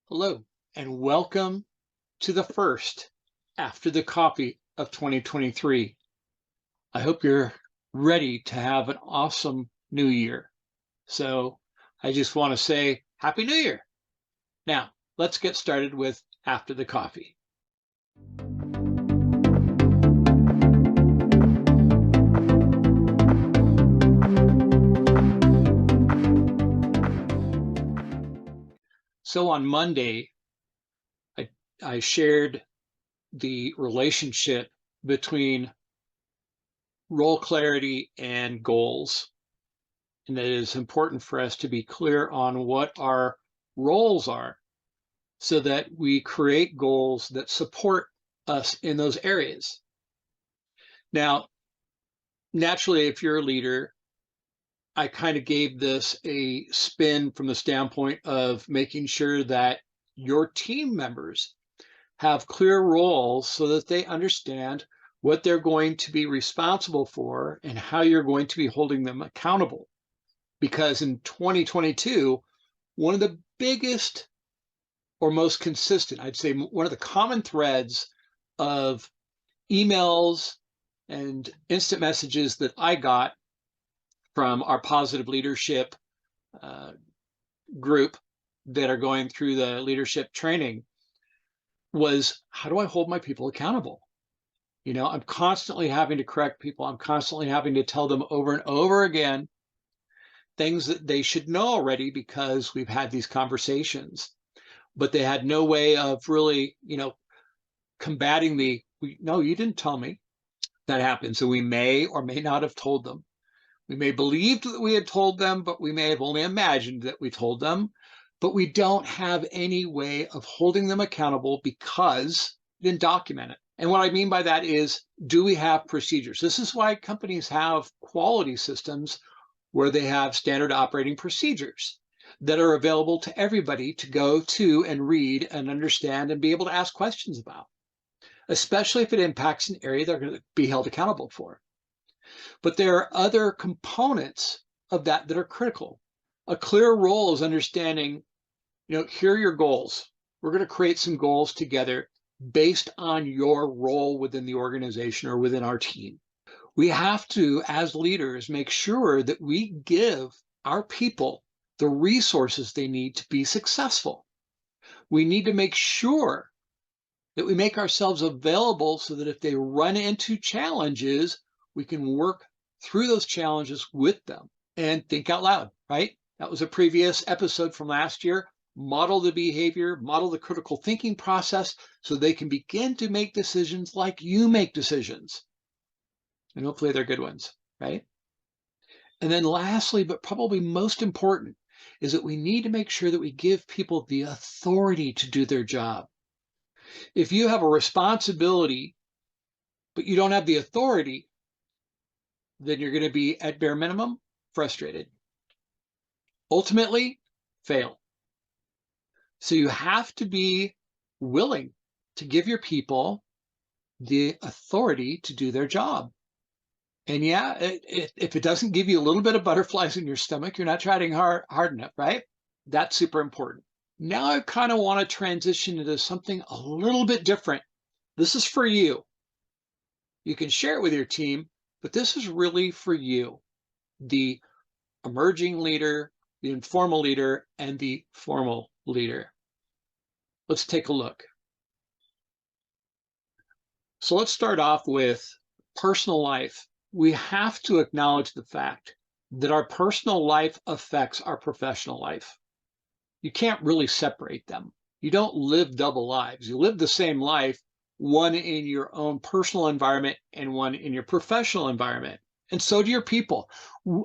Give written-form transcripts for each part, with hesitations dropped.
Hello, and welcome to the first After the Coffee of 2023. I hope you're ready to have an awesome new year. So I just want to say Happy New Year. Now, let's get started with After the Coffee. So on Monday, I, I shared the relationship between role clarity and goals, and that it is important for us to be clear on what our roles are so that we create goals that support us in those areas. Now, naturally, if you're a leader, I kind of gave this a spin from the standpoint of making sure that your team members have clear roles so that they understand what they're going to be responsible for and how you're going to be holding them accountable. Because in 2022, one of the biggest or most consistent, I'd say one of the common threads of emails and instant messages that I got from our positive leadership uh, group that are going through the leadership training was, how do I hold my people accountable? I'm constantly having to correct people. I'm constantly having to tell them over and over again things that they should know already because we've had these conversations, but they had no way of really, combating no, you didn't tell me that happened. So we may or may not have told them. We may believe that we had told them, but we may have only imagined that we told them. But we don't have any way of holding them accountable because we didn't document it. And what I mean by that is, do we have procedures? This is why companies have quality systems where they have standard operating procedures that are available to everybody to go to and read and understand and be able to ask questions about, especially if it impacts an area they're going to be held accountable for. But there are other components of that are critical. A clear role is understanding, here are your goals. We're going to create some goals together based on your role within the organization or within our team. We have to, as leaders, make sure that we give our people the resources they need to be successful. We need to make sure that we make ourselves available so that if they run into challenges, we can work through those challenges with them and think out loud, right? That was a previous episode from last year. Model the behavior, model the critical thinking process so they can begin to make decisions like you make decisions. And hopefully they're good ones, right? And then lastly, but probably most important, is that we need to make sure that we give people the authority to do their job. If you have a responsibility, but you don't have the authority, then you're going to be at bare minimum frustrated. Ultimately, fail. So you have to be willing to give your people the authority to do their job. And yeah, if it doesn't give you a little bit of butterflies in your stomach, you're not trying hard enough, right? That's super important. Now I kind of want to transition into something a little bit different. This is for you. You can share it with your team, but this is really for you, the emerging leader, the informal leader, and the formal leader. Let's take a look. So let's start off with personal life. We have to acknowledge the fact that our personal life affects our professional life. You can't really separate them. You don't live double lives. You live the same life, one in your own personal environment and one in your professional environment. And so do your people.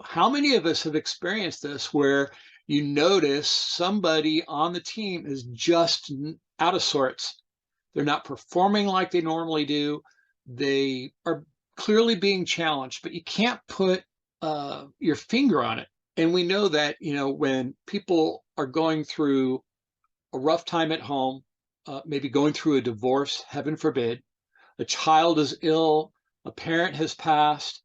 How many of us have experienced this where you notice somebody on the team is just out of sorts? They're not performing like they normally do. They are clearly being challenged, but you can't put your finger on it. And we know that, when people are going through a rough time at home, maybe going through a divorce, heaven forbid, a child is ill, a parent has passed,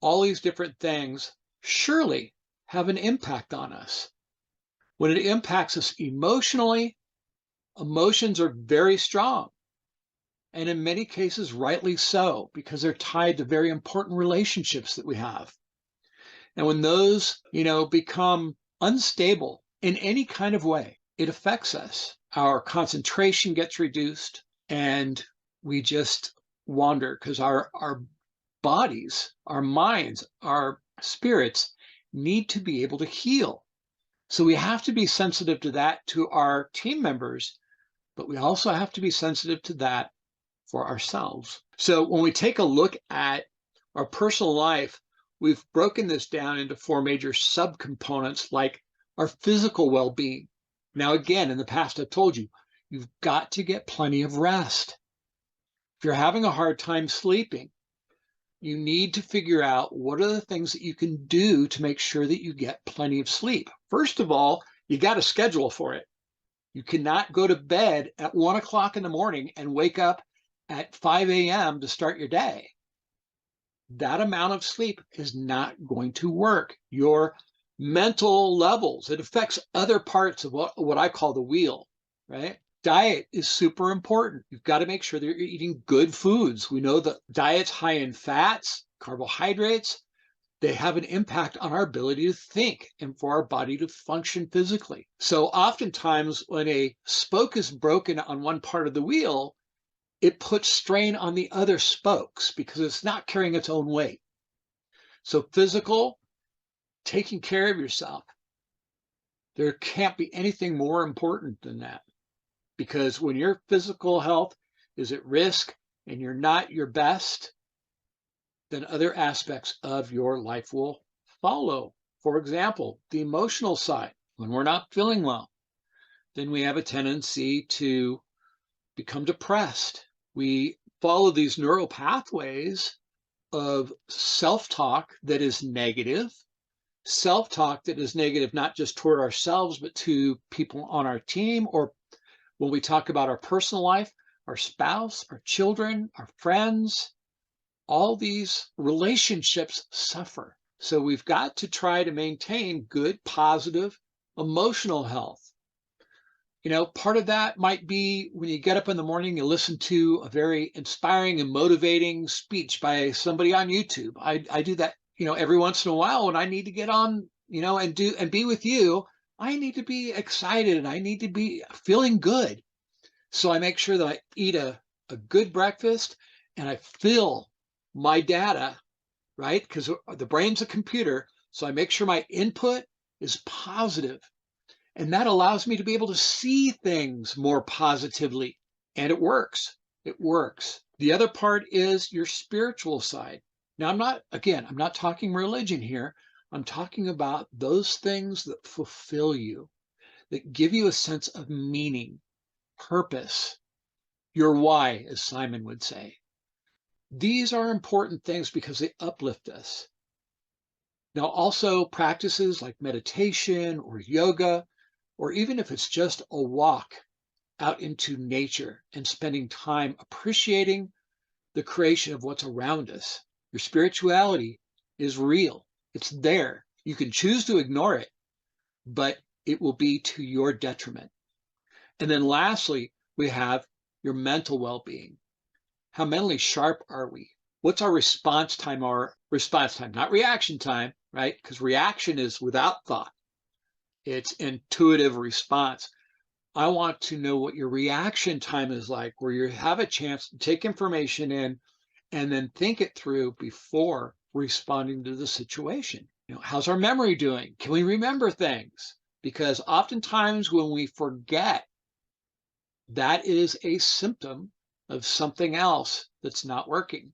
all these different things surely have an impact on us. When it impacts us emotionally, Emotions are very strong, and in many cases, rightly so, because they're tied to very important relationships that we have. And when those, become unstable in any kind of way, it affects us. Our concentration gets reduced and we just wander because our bodies, our minds, our spirits need to be able to heal. So we have to be sensitive to that to our team members, but we also have to be sensitive to that for ourselves. So when we take a look at our personal life, we've broken this down into four major subcomponents like our physical well-being. Now, again, in the past, I've told you, you've got to get plenty of rest. If you're having a hard time sleeping, you need to figure out what are the things that you can do to make sure that you get plenty of sleep. First of all, you got to schedule for it. You cannot go to bed at 1 o'clock in the morning and wake up at 5 a.m. to start your day. That amount of sleep is not going to work. Your mental levels, it affects other parts of what I call the wheel, right? Diet is super important. You've got to make sure that you're eating good foods. We know that diets high in fats, carbohydrates, they have an impact on our ability to think and for our body to function physically. So oftentimes when a spoke is broken on one part of the wheel, it puts strain on the other spokes because it's not carrying its own weight. So physical, taking care of yourself, there can't be anything more important than that. Because when your physical health is at risk and you're not your best, then other aspects of your life will follow. For example, the emotional side. When we're not feeling well, then we have a tendency to become depressed. We follow these neural pathways of self-talk that is negative, self-talk that is negative not just toward ourselves, but to people on our team, or when we talk about our personal life, our spouse, our children, our friends, all these relationships suffer. So we've got to try to maintain good, positive emotional health. Part of that might be when you get up in the morning, you listen to a very inspiring and motivating speech by somebody on YouTube. I do that, every once in a while when I need to get on, and be with you. I need to be excited and I need to be feeling good. So I make sure that I eat a good breakfast and I fill my data, right? Because the brain's a computer. So I make sure my input is positive. And that allows me to be able to see things more positively. And it works. It works. The other part is your spiritual side. Now, I'm not talking religion here. I'm talking about those things that fulfill you, that give you a sense of meaning, purpose, your why, as Simon would say. These are important things because they uplift us. Now, also practices like meditation or yoga, or even if it's just a walk out into nature and spending time appreciating the creation of what's around us. Your spirituality is real. It's there. You can choose to ignore it, but it will be to your detriment. And then lastly, we have your mental well-being. How mentally sharp are we? What's our response time? Our response time, not reaction time, right? Because reaction is without thought. It's intuitive response. I want to know what your reaction time is like, where you have a chance to take information in and then think it through before responding to the situation. How's our memory doing? Can we remember things? Because oftentimes when we forget, that is a symptom of something else that's not working.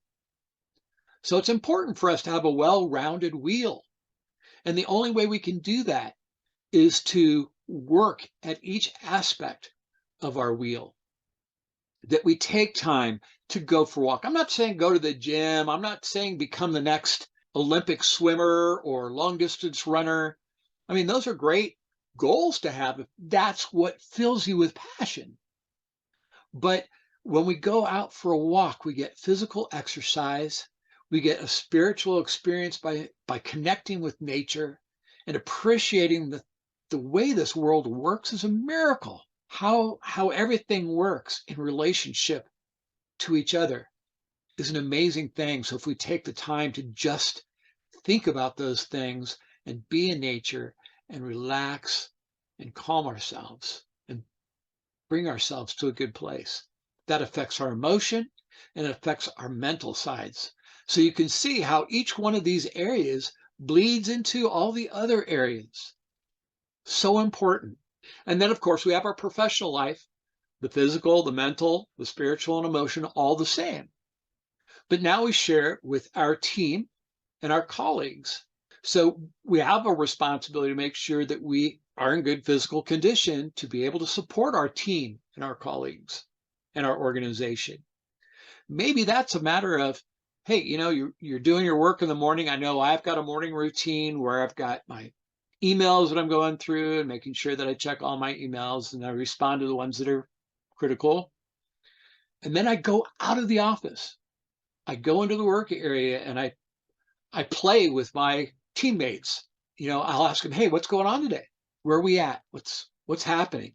So it's important for us to have a well-rounded wheel. And the only way we can do that is to work at each aspect of our wheel, that we take time to go for a walk. I'm not saying go to the gym. I'm not saying become the next Olympic swimmer or long distance runner. I mean, those are great goals to have if that's what fills you with passion. But when we go out for a walk, we get physical exercise, we get a spiritual experience by connecting with nature and appreciating the way this world works is a miracle. how everything works in relationship to each other is an amazing thing. So if we take the time to just think about those things and be in nature and relax and calm ourselves and bring ourselves to a good place, that affects our emotion and it affects our mental sides. So you can see how each one of these areas bleeds into all the other areas. So important. And then, of course, we have our professional life, the physical, the mental, the spiritual, and emotional, all the same. But now we share it with our team and our colleagues. So we have a responsibility to make sure that we are in good physical condition to be able to support our team and our colleagues and our organization. Maybe that's a matter of, hey, you're doing your work in the morning. I know I've got a morning routine where I've got my emails that I'm going through and making sure that I check all my emails and I respond to the ones that are critical. And then I go out of the office. I go into the work area and I play with my teammates. I'll ask them, hey, what's going on today? Where are we at? What's happening?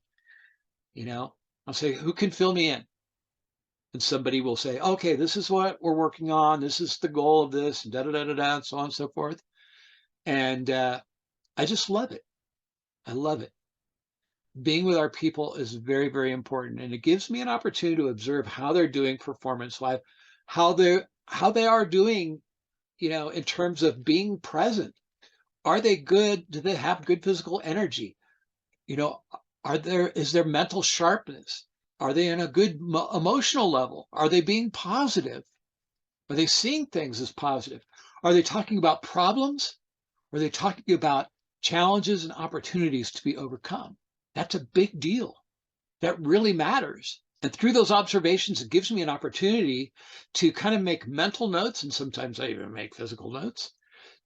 I'll say, who can fill me in? And somebody will say, okay, this is what we're working on. This is the goal of this, and da da da da da, and so on and so forth. And I just love it. I love it. Being with our people is very, very important, and it gives me an opportunity to observe how they're doing performance-wise, how they are doing, in terms of being present. Are they good? Do they have good physical energy? You know, is there mental sharpness? Are they in a good emotional level? Are they being positive? Are they seeing things as positive? Are they talking about problems? Are they talking about challenges and opportunities to be overcome? That's a big deal. That really matters. And through those observations, it gives me an opportunity to kind of make mental notes, and sometimes I even make physical notes,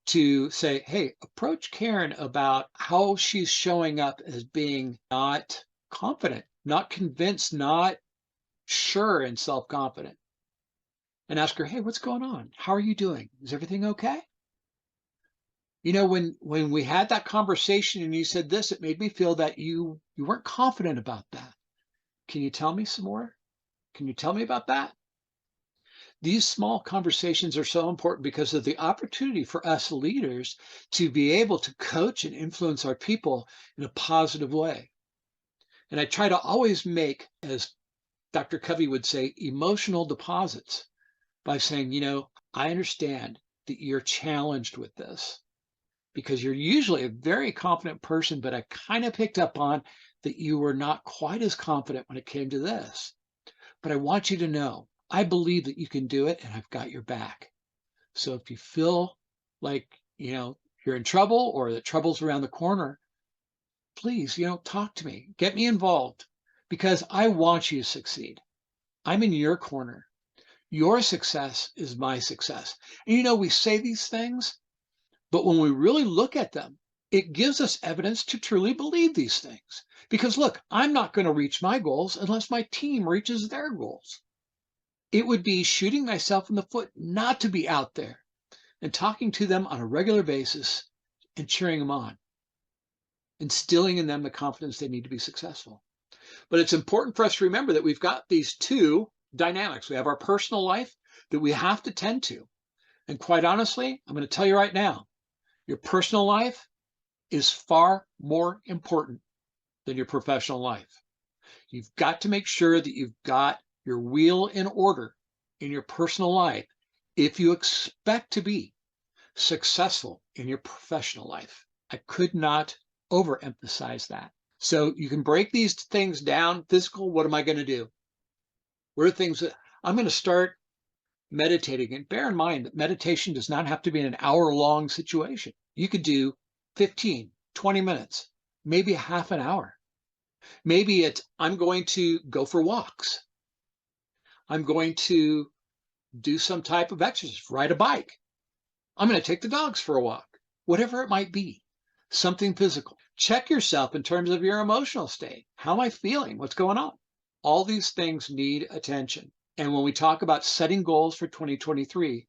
to say, hey, approach Karen about how she's showing up as being not confident, not convinced, not sure and self-confident. And ask her, hey, what's going on? How are you doing? Is everything okay? When we had that conversation and you said this, it made me feel that you weren't confident about that. Can you tell me some more? Can you tell me about that? These small conversations are so important because of the opportunity for us leaders to be able to coach and influence our people in a positive way. And I try to always make, as Dr. Covey would say, emotional deposits by saying, I understand that you're challenged with this because you're usually a very confident person, but I kind of picked up on that you were not quite as confident when it came to this. But I want you to know, I believe that you can do it and I've got your back. So if you feel like, you're in trouble or the trouble's around the corner, please, talk to me, get me involved because I want you to succeed. I'm in your corner. Your success is my success. And we say these things, but when we really look at them, it gives us evidence to truly believe these things. Because look, I'm not going to reach my goals unless my team reaches their goals. It would be shooting myself in the foot not to be out there and talking to them on a regular basis and cheering them on, instilling in them the confidence they need to be successful. But it's important for us to remember that we've got these two dynamics. We have our personal life that we have to tend to. And quite honestly, I'm going to tell you right now, your personal life is far more important than your professional life. You've got to make sure that you've got your wheel in order in your personal life if you expect to be successful in your professional life. I could not overemphasize that. So you can break these things down. Physical, what am I going to do? What are things that I'm going to start meditating? And bear in mind that meditation does not have to be an hour-long situation. You could do 15, 20 minutes, maybe a half an hour. Maybe it's, I'm going to go for walks. I'm going to do some type of exercise, ride a bike. I'm going to take the dogs for a walk, whatever it might be, something physical. Check yourself in terms of your emotional state. How am I feeling? What's going on? All these things need attention. And when we talk about setting goals for 2023,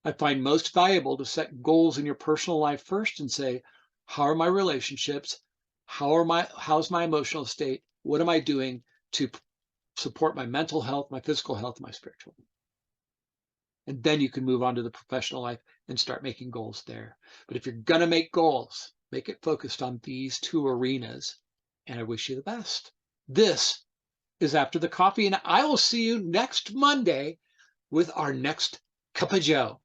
I find most valuable to set goals in your personal life first and say, how are my relationships? How's my emotional state? What am I doing to support my mental health, my physical health, my spiritual? And then you can move on to the professional life and start making goals there. But if you're going to make goals, make it focused on these two arenas. And I wish you the best. This is After the Coffee, and I will see you next Monday with our next Cup of Joe.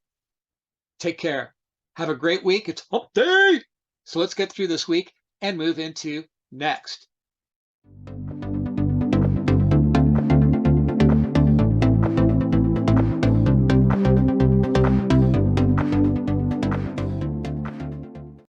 Take care. Have a great week. It's hump day. So let's get through this week and move into next.